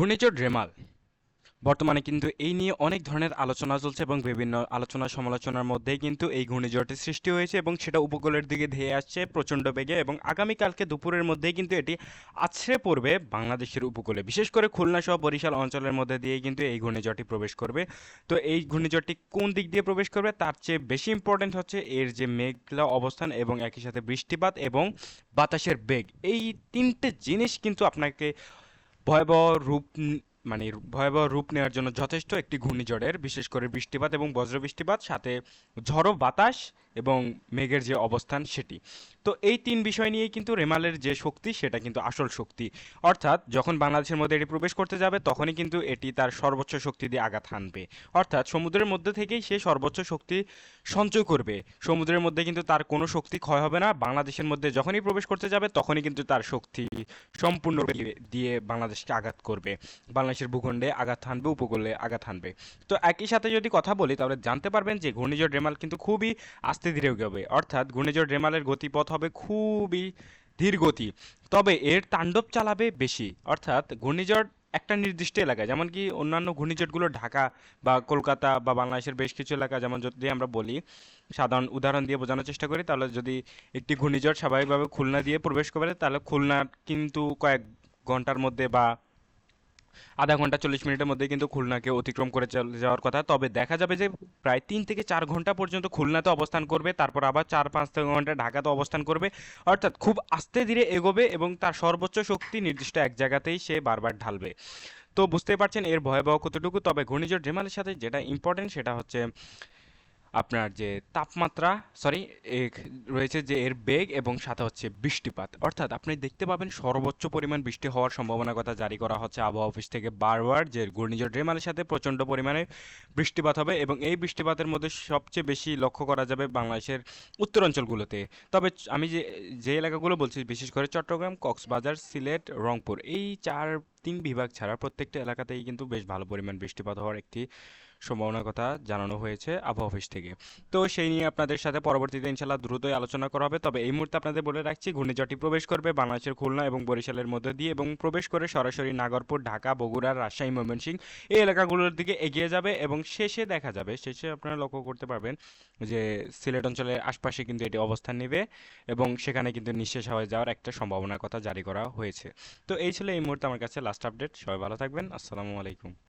ঘূর্ণিঝড় রেমাল বর্তমানে কিন্তু এই নিয়ে অনেক ধরনের আলোচনা চলছে এবং বিভিন্ন আলোচনা সমালোচনার মধ্যেই কিন্তু এই ঘূর্ণিঝড়টি সৃষ্টি হয়েছে এবং সেটা উপকূলের দিকে ধেয়ে আসছে প্রচণ্ড বেগে এবং আগামীকালকে দুপুরের মধ্যেই কিন্তু এটি আছড়ে পড়বে বাংলাদেশের উপকূলে, বিশেষ করে খুলনা সহ বরিশাল অঞ্চলের মধ্যে দিয়েই কিন্তু এই ঘূর্ণিঝড়টি প্রবেশ করবে। তো এই ঘূর্ণিঝড়টি কোন দিক দিয়ে প্রবেশ করবে তার চেয়ে বেশি ইম্পর্টেন্ট হচ্ছে এর যে মেঘলা অবস্থান এবং একই সাথে বৃষ্টিপাত এবং বাতাসের বেগ, এই তিনটে জিনিস কিন্তু আপনাকে ভয়াবহ রূপ মানে ভয়াবহ রূপ নেওয়ার জন্য যথেষ্ট একটি ঘূর্ণিঝড়ের, বিশেষ করে বৃষ্টিপাত এবং বজ্রবৃষ্টিপাত সাথে ঝড়ো বাতাস এবং মেঘের যে অবস্থান সেটি। তো এই তিন বিষয় নিয়েই কিন্তু রেমালের যে শক্তি সেটা কিন্তু আসল শক্তি, অর্থাৎ যখন বাংলাদেশের মধ্যে এটি প্রবেশ করতে যাবে তখনই কিন্তু এটি তার সর্বোচ্চ শক্তি দিয়ে আঘাত হানবে, অর্থাৎ সমুদ্রের মধ্যে থেকেই সে সর্বোচ্চ শক্তি সঞ্চয় করবে। সমুদ্রের মধ্যে কিন্তু তার কোনো শক্তি ক্ষয় হবে না, বাংলাদেশের মধ্যে যখনই প্রবেশ করতে যাবে তখনই কিন্তু তার শক্তি সম্পূর্ণ দিয়ে বাংলাদেশকে আঘাত করবে, বাংলাদেশের ভূখণ্ডে আঘাত হানবে, উপকূলে আঘাত হানবে। তো একই সাথে যদি কথা বলি তাহলে জানতে পারবেন যে ঘূর্ণিঝড় রেমাল কিন্তু খুবই আস্তে ধীরে এগোবে, অর্থাৎ ঘূর্ণিঝড় রেমালের গতিপথ হবে খুবই ধীর গতি, তবে এর তাণ্ডব চালাবে বেশি। অর্থাৎ ঘূর্ণিঝড় একটা নির্দিষ্ট এলাকায়, যেমন কি অন্যান্য ঘূর্ণিঝড়গুলো ঢাকা বা কলকাতা বা বাংলাদেশের বেশ কিছু এলাকা, যেমন যদি আমরা বলি সাধারণ উদাহরণ দিয়ে বোঝানোর চেষ্টা করি, তাহলে যদি একটি ঘূর্ণিঝড় স্বাভাবিকভাবে খুলনা দিয়ে প্রবেশ করে তাহলে খুলনা কিন্তু কয়েক ঘন্টার মধ্যে বা আধা ঘন্টা 40 মিনিটের মধ্যে কিন্তু খুলনাকে অতিক্রম করে চলে যাওয়ার কথা, তবে দেখা যাবে যে প্রায় 3 থেকে 4 ঘন্টা পর্যন্ত খুলনাতে অবস্থান করবে, তারপর আবার 4-5 ঘন্টা ঢাকাতে অবস্থান করবে। অর্থাৎ খুব আস্তে ধীরে এগোবে এবং তার সর্বোচ্চ শক্তি নির্দিষ্ট এক জায়গাতেই সে বারবার ঢালবে। তো বুঝতেই পারছেন এর ভয়াবহ কতটুকু। তবে ঘূর্ণিঝড় রেমালের সাথে যেটা ইম্পর্টেন্ট সেটা হচ্ছে আপনার যে তাপমাত্রা, সরি, রয়েছে যে এর বেগ এবং সাথে হচ্ছে বৃষ্টিপাত, অর্থাৎ আপনি দেখতে পাবেন সর্বোচ্চ পরিমাণ বৃষ্টি হওয়ার সম্ভাবনার কথা জারি করা হচ্ছে আবহাওয়া অফিস থেকে বারবার, যে ঘূর্ণিঝড় রেমালের সাথে প্রচণ্ড পরিমাণে বৃষ্টিপাত হবে এবং এই বৃষ্টিপাতের মধ্যে সবচেয়ে বেশি লক্ষ্য করা যাবে বাংলাদেশের উত্তরাঞ্চলগুলোতে। তবে আমি যে যে এলাকাগুলো বলছি বিশেষ করে চট্টগ্রাম, কক্সবাজার, সিলেট, রংপুর, এই তিন বিভাগ ছাড়া প্রত্যেকটা এলাকাতেই কিন্তু বেশ ভালো পরিমাণ বৃষ্টিপাত হওয়ার একটি সম্ভাবনার কথা জানানো হয়েছে আবহাওয়া অফিস থেকে। তো সেই নিয়ে আপনাদের সাথে পরবর্তীতে ইনশাল্লাহ দ্রুতই আলোচনা করা হবে। তবে এই মুহূর্তে আপনাদের বলে রাখছি ঘূর্ণিঝড়টি প্রবেশ করবে বাংলাদেশের খুলনা এবং বরিশালের মধ্যে দিয়ে এবং প্রবেশ করে সরাসরি নাগরপুর, ঢাকা, বগুড়া, রাজশাহী, ময়মনসিংহ এই এলাকাগুলোর দিকে এগিয়ে যাবে এবং শেষে দেখা যাবে, শেষে আপনারা লক্ষ্য করতে পারবেন যে সিলেট অঞ্চলের আশপাশে কিন্তু এটি অবস্থান নেবে এবং সেখানে কিন্তু নিঃশেষ হয়ে যাওয়ার একটা সম্ভাবনার কথা জারি করা হয়েছে। তো এই ছিল এই মুহূর্তে আমার কাছে লাস্ট আপডেট। সবাই ভালো থাকবেন। আসসালামু আলাইকুম।